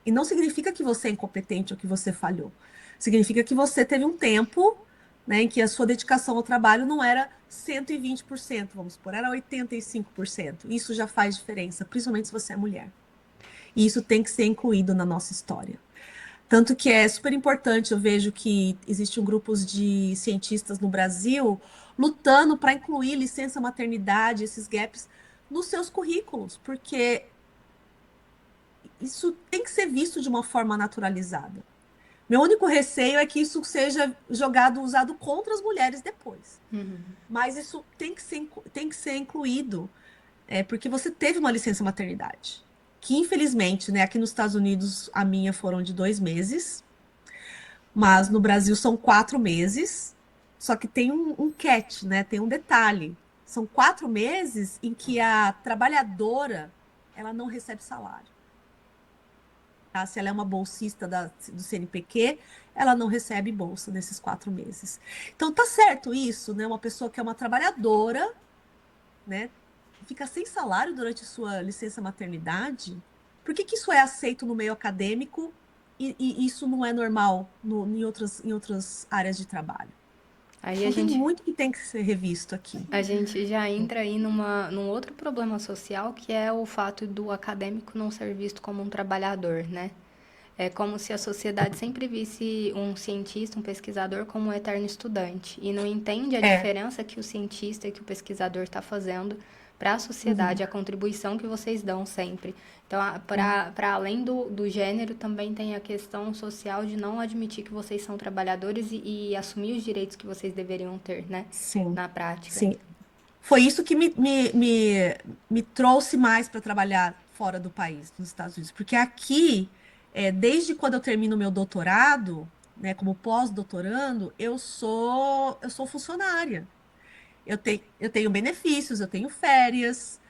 E não significa que você é incompetente ou que você falhou. Significa que você teve um tempo, né, em que a sua dedicação ao trabalho não era 120%, vamos supor, era 85%. Isso já faz diferença, principalmente se você é mulher. E isso tem que ser incluído na nossa história. Tanto que é super importante, eu vejo que existem grupos de cientistas no Brasil lutando para incluir licença maternidade, esses gaps, nos seus currículos, porque isso tem que ser visto de uma forma naturalizada. Meu único receio é que isso seja jogado, usado contra as mulheres depois. Mas isso tem que ser incluído, porque você teve uma licença maternidade, que infelizmente, né, aqui nos Estados Unidos a minha foram de 2 meses, mas no Brasil são 4 meses. Só que tem um catch, né? Tem um detalhe. São 4 meses em que a trabalhadora ela não recebe salário. Tá? Se ela é uma bolsista do CNPq, ela não recebe bolsa nesses 4 meses. Então tá certo isso, né? Uma pessoa que é uma trabalhadora, né? Fica sem salário durante sua licença maternidade. Por que que isso é aceito no meio acadêmico e isso não é normal em outras áreas de trabalho? Aí a Então tem gente, muito que tem que ser revisto aqui. a gente já entra aí num outro problema social, que é o fato do acadêmico não ser visto como um trabalhador, né? É como se a sociedade sempre visse um cientista, um pesquisador como um eterno estudante e não entende a É. diferença que o cientista e que o pesquisador está fazendo para a Uhum. sociedade, a contribuição que vocês dão sempre. Então, É. para além do gênero, também tem a questão social de não admitir que vocês são trabalhadores e assumir os direitos que vocês deveriam ter, né, Sim, na prática. sim. Foi isso que me trouxe mais para trabalhar fora do país, nos Estados Unidos. Porque aqui, desde quando eu termino meu doutorado, né, como pós-doutorando, eu sou funcionária. Eu tenho benefícios, eu tenho férias,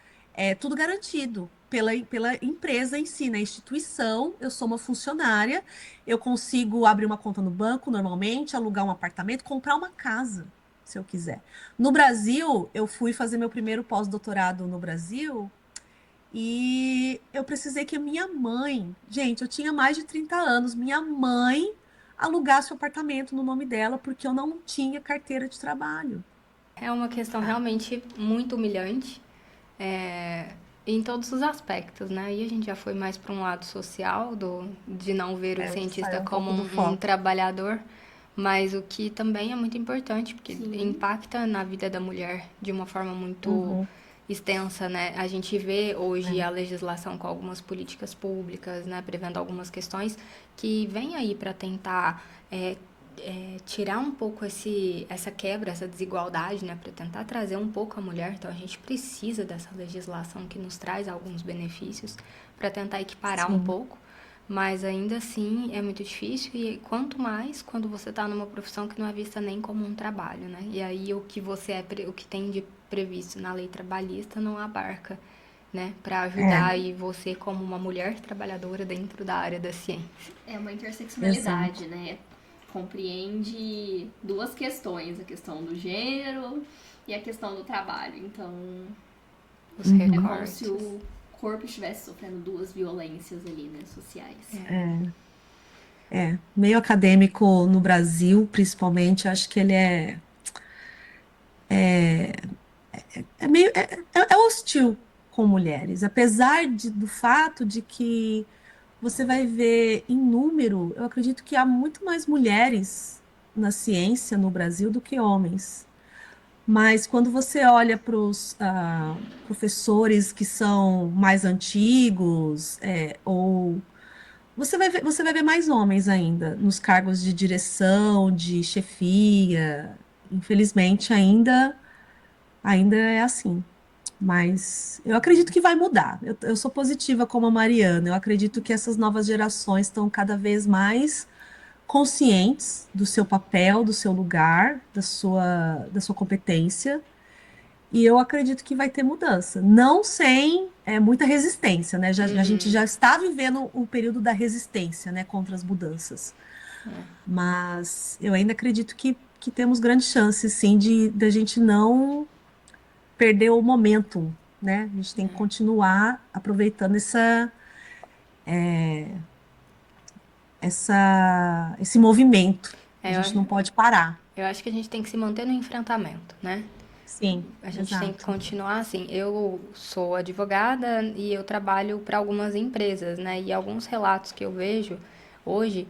tudo garantido pela empresa em si, na instituição. Eu sou uma funcionária, eu consigo abrir uma conta no banco normalmente, alugar um apartamento, comprar uma casa, se eu quiser. No Brasil, eu fui fazer meu primeiro pós-doutorado no Brasil e eu precisei que a minha mãe, gente, eu tinha mais de 30 anos, minha mãe alugasse o apartamento no nome dela porque eu não tinha carteira de trabalho. É uma questão realmente muito humilhante, é, em todos os aspectos, né? E a gente já foi mais para um lado social, de não ver o cientista Saiu um como pouco do um foco. trabalhador, mas o que também é muito importante, porque Sim. impacta na vida da mulher de uma forma muito Uhum. extensa, né? A gente vê hoje a É. legislação com algumas políticas públicas, né, prevendo algumas questões que vem aí para tentar tirar um pouco essa quebra, essa desigualdade, né, para tentar trazer um pouco a mulher. Então a gente precisa dessa legislação que nos traz alguns benefícios para tentar equiparar um Sim, pouco, mas ainda assim é muito difícil e quanto mais quando você está numa profissão que não é vista nem como um trabalho, né? E aí o que tem de previsto na lei trabalhista não abarca, né, para ajudar é, aí você como uma mulher trabalhadora dentro da área da ciência. É uma exato. interseccionalidade, né? Compreende duas questões, a questão do gênero e a questão do trabalho. Então, Os é Uhum. como se recortes. o corpo estivesse sofrendo duas violências ali, né, sociais. Meio acadêmico no Brasil, principalmente, acho que ele é hostil com mulheres, apesar do fato de que você vai ver em número, eu acredito que há muito mais mulheres na ciência no Brasil do que homens. Mas quando você olha para os professores que são mais antigos, ou você vai ver mais homens ainda nos cargos de direção, de chefia. Infelizmente, ainda é assim. Mas eu acredito que vai mudar. Eu sou positiva como a Mariana. Eu acredito que essas novas gerações estão cada vez mais conscientes do seu papel, do seu lugar, da sua competência. E eu acredito que vai ter mudança. Não sem muita resistência, né? A gente Uhum. já está vivendo o período da resistência, né, contra as mudanças. Mas eu ainda acredito que temos grandes chances, sim, de a gente não perder o momentum, né? A gente tem que continuar aproveitando esse movimento. A É, gente não pode parar. eu acho que a gente tem que se manter no enfrentamento, né? Sim, A gente tem que exato. continuar assim. Eu sou advogada e eu trabalho para algumas empresas, né? E alguns relatos que eu vejo hoje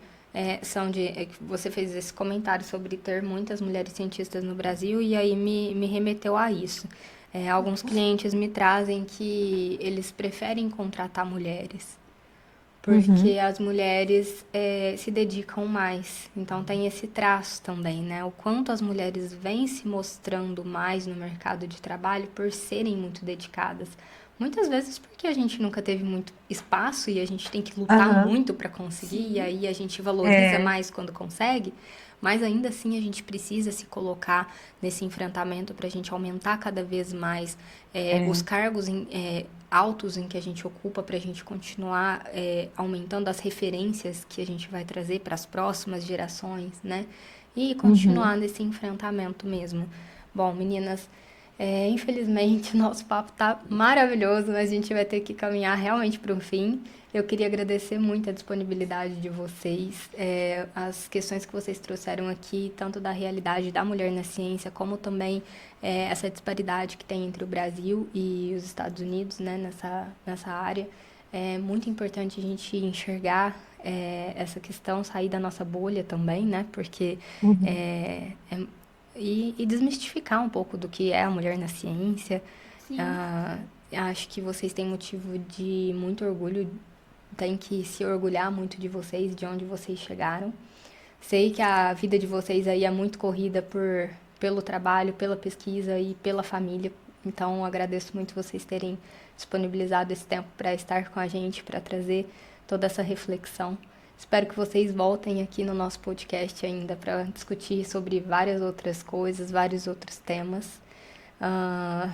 são que você fez esse comentário sobre ter muitas mulheres cientistas no Brasil e aí me remeteu a isso. Alguns clientes me trazem que eles preferem contratar mulheres porque Uhum, as mulheres se dedicam mais. Então tem esse traço também, né? O quanto as mulheres vêm se mostrando mais no mercado de trabalho por serem muito dedicadas, Muitas vezes porque a gente nunca teve muito espaço e a gente tem que lutar Aham. muito para conseguir, e Sim, aí a gente valoriza É. mais quando consegue, mas ainda assim a gente precisa se colocar nesse enfrentamento para a gente aumentar cada vez mais os É. cargos altos em que a gente ocupa, para a gente continuar aumentando as referências que a gente vai trazer para as próximas gerações, né? E Uhum. continuar nesse enfrentamento mesmo. Bom, meninas. Infelizmente, o nosso papo tá maravilhoso, mas a gente vai ter que caminhar realmente para o fim. Eu queria agradecer muito a disponibilidade de vocês, as questões que vocês trouxeram aqui, tanto da realidade da mulher na ciência, como também essa disparidade que tem entre o Brasil e os Estados Unidos, né, nessa área. É muito importante a gente enxergar essa questão, sair da nossa bolha também, né, porque Uhum. e desmistificar um pouco do que é a mulher na ciência. sim, Ah, acho que vocês têm motivo de muito orgulho, tem que se orgulhar muito de vocês, de onde vocês chegaram. Sei que a vida de vocês aí é muito corrida pelo trabalho, pela pesquisa e pela família. Então, agradeço muito vocês terem disponibilizado esse tempo para estar com a gente, para trazer toda essa reflexão. Espero que vocês voltem aqui no nosso podcast ainda para discutir sobre várias outras coisas, vários outros temas. Ah,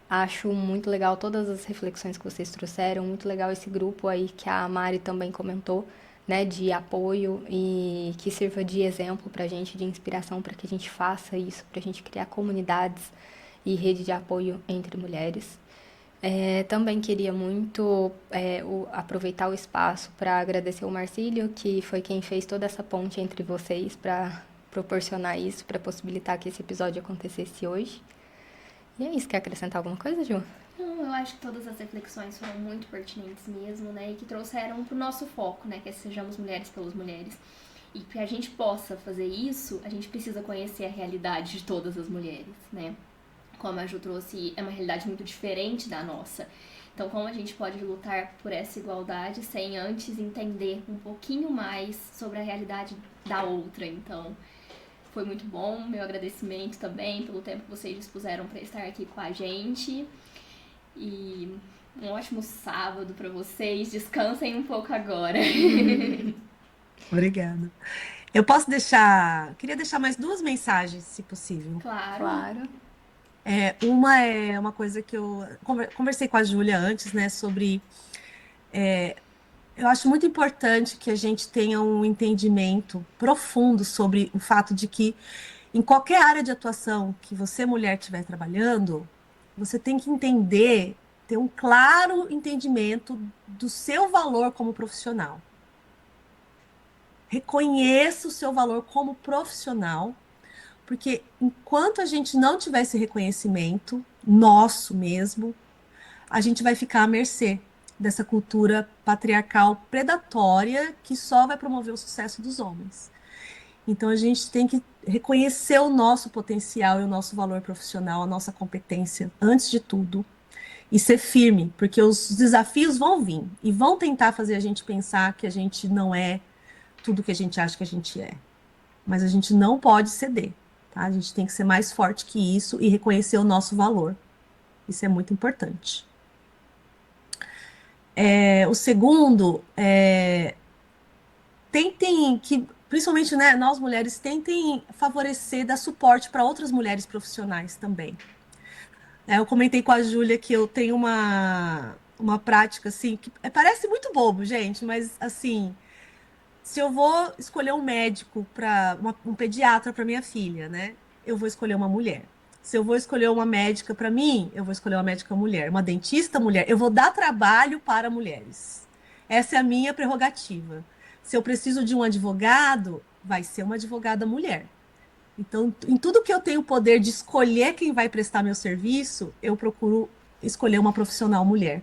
acho muito legal todas as reflexões que vocês trouxeram, muito legal esse grupo aí que a Mari também comentou, né, de apoio e que sirva de exemplo para a gente, de inspiração para que a gente faça isso, para a gente criar comunidades e rede de apoio entre mulheres. Também queria muito aproveitar o espaço para agradecer o Marcílio, que foi quem fez toda essa ponte entre vocês para proporcionar isso, para possibilitar que esse episódio acontecesse hoje. E é isso, quer acrescentar alguma coisa, Ju? não, eu acho que todas as reflexões foram muito pertinentes mesmo, né? E que trouxeram pro nosso foco, né? Que é sejamos mulheres pelas mulheres. E que a gente possa fazer isso, a gente precisa conhecer a realidade de todas as mulheres, né? Como a Ju trouxe, é uma realidade muito diferente da nossa. Então, como a gente pode lutar por essa igualdade sem antes entender um pouquinho mais sobre a realidade da outra? Então, foi muito bom. Meu agradecimento também pelo tempo que vocês dispuseram para estar aqui com a gente. E um ótimo sábado para vocês. Descansem um pouco agora. Obrigada. Eu posso deixar. Queria deixar mais duas mensagens, se possível. Claro. Claro. Uma é uma coisa que eu conversei com a Júlia antes, né, sobre. Eu acho muito importante que a gente tenha um entendimento profundo sobre o fato de que, em qualquer área de atuação que você, mulher, estiver trabalhando, você tem que entender, ter um claro entendimento do seu valor como profissional. Reconheça o seu valor como profissional, porque enquanto a gente não tiver esse reconhecimento, nosso mesmo, a gente vai ficar à mercê dessa cultura patriarcal predatória que só vai promover o sucesso dos homens. Então a gente tem que reconhecer o nosso potencial e o nosso valor profissional, a nossa competência, antes de tudo, e ser firme, porque os desafios vão vir e vão tentar fazer a gente pensar que a gente não é tudo que a gente acha que a gente é. Mas a gente não pode ceder, tá? A gente tem que ser mais forte que isso e reconhecer o nosso valor. Isso é muito importante. O segundo, tentem que, principalmente, né, nós mulheres, tentem favorecer, dar suporte para outras mulheres profissionais também. Eu comentei com a Júlia que eu tenho uma prática, assim, que parece muito bobo, gente, mas, assim, se eu vou escolher um médico para um pediatra para minha filha, né? Eu vou escolher uma mulher. Se eu vou escolher uma médica para mim, eu vou escolher uma médica mulher, uma dentista mulher. Eu vou dar trabalho para mulheres. Essa é a minha prerrogativa. Se eu preciso de um advogado, vai ser uma advogada mulher. Então, em tudo que eu tenho o poder de escolher quem vai prestar meu serviço, eu procuro escolher uma profissional mulher,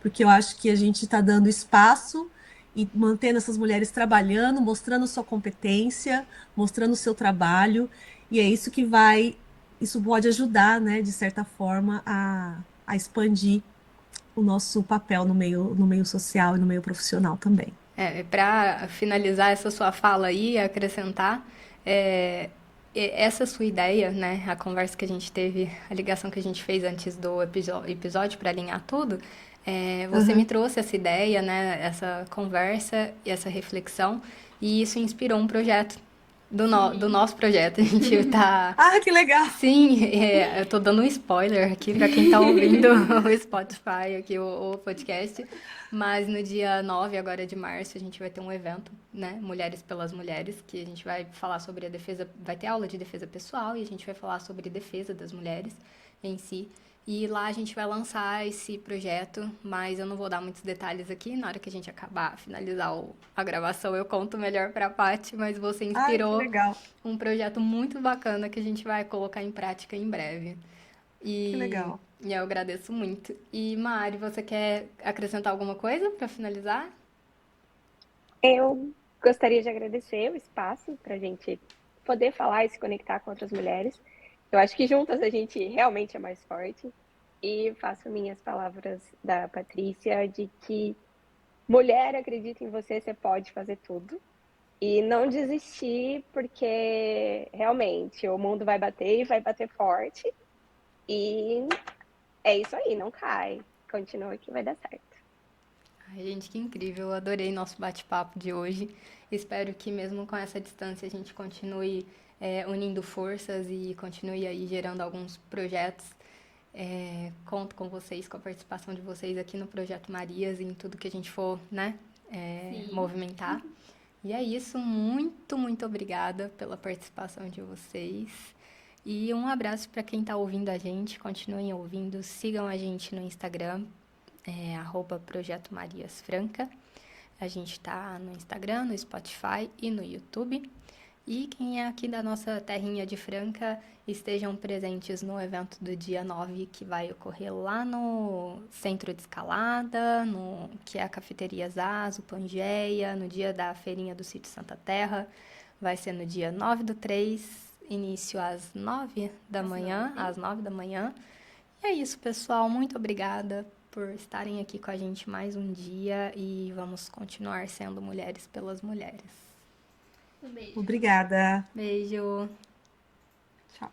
porque eu acho que a gente está dando espaço e mantendo essas mulheres trabalhando, mostrando sua competência, mostrando o seu trabalho, e é isso que isso pode ajudar, né, de certa forma, a expandir o nosso papel no meio social e no meio profissional também. Para finalizar essa sua fala aí, acrescentar, é, essa sua ideia, né, a conversa que a gente teve, a ligação que a gente fez antes do episódio para alinhar tudo, você me Aham. trouxe essa ideia, né, essa conversa e essa reflexão, e isso inspirou um projeto do Sim. nosso projeto. A gente tá. Ah, que legal! Sim, eu tô dando um spoiler aqui para quem tá ouvindo o Spotify, aqui o podcast, mas no dia 9 agora de março a gente vai ter um evento, né, Mulheres pelas Mulheres, que a gente vai falar sobre a defesa, vai ter aula de defesa pessoal e a gente vai falar sobre defesa das mulheres em si. E lá a gente vai lançar esse projeto, mas eu não vou dar muitos detalhes aqui. Na hora que a gente acabar, finalizar a gravação, eu conto melhor pra Paty, mas você Ai, que inspirou legal, um projeto muito bacana que a gente vai colocar em prática em breve. que E, legal. e eu agradeço muito. E Mari, você quer acrescentar alguma coisa para finalizar? Eu gostaria de agradecer o espaço para a gente poder falar e se conectar com outras mulheres. Eu acho que juntas a gente realmente é mais forte. E faço minhas palavras da Patrícia de que mulher, acredita em você, você pode fazer tudo. E não desistir, porque realmente o mundo vai bater e vai bater forte. E é isso aí, não cai. Continua que vai dar certo. Ai, gente, que incrível. Eu adorei nosso bate-papo de hoje. Espero que mesmo com essa distância a gente continue unindo forças e continue aí gerando alguns projetos. Conto com vocês, com a participação de vocês aqui no Projeto Marias e em tudo que a gente for, né, Sim. movimentar. E é isso. Muito, muito obrigada pela participação de vocês. E um abraço para quem está ouvindo a gente. Continuem ouvindo. Sigam a gente no Instagram, @Projeto Marias Franca. A gente está no Instagram, no Spotify e no YouTube. E quem é aqui da nossa terrinha de Franca, estejam presentes no evento do dia 9, que vai ocorrer lá no Centro de Escalada, que é a Cafeteria Zazo, Pangeia, no dia da Feirinha do Sítio Santa Terra. Vai ser no dia 9/3, início às 9 da Às manhã, 9. às 9 da manhã. E é isso, pessoal. Muito obrigada por estarem aqui com a gente mais um dia e vamos continuar sendo mulheres pelas mulheres. Um beijo. Obrigada. Beijo! Tchau.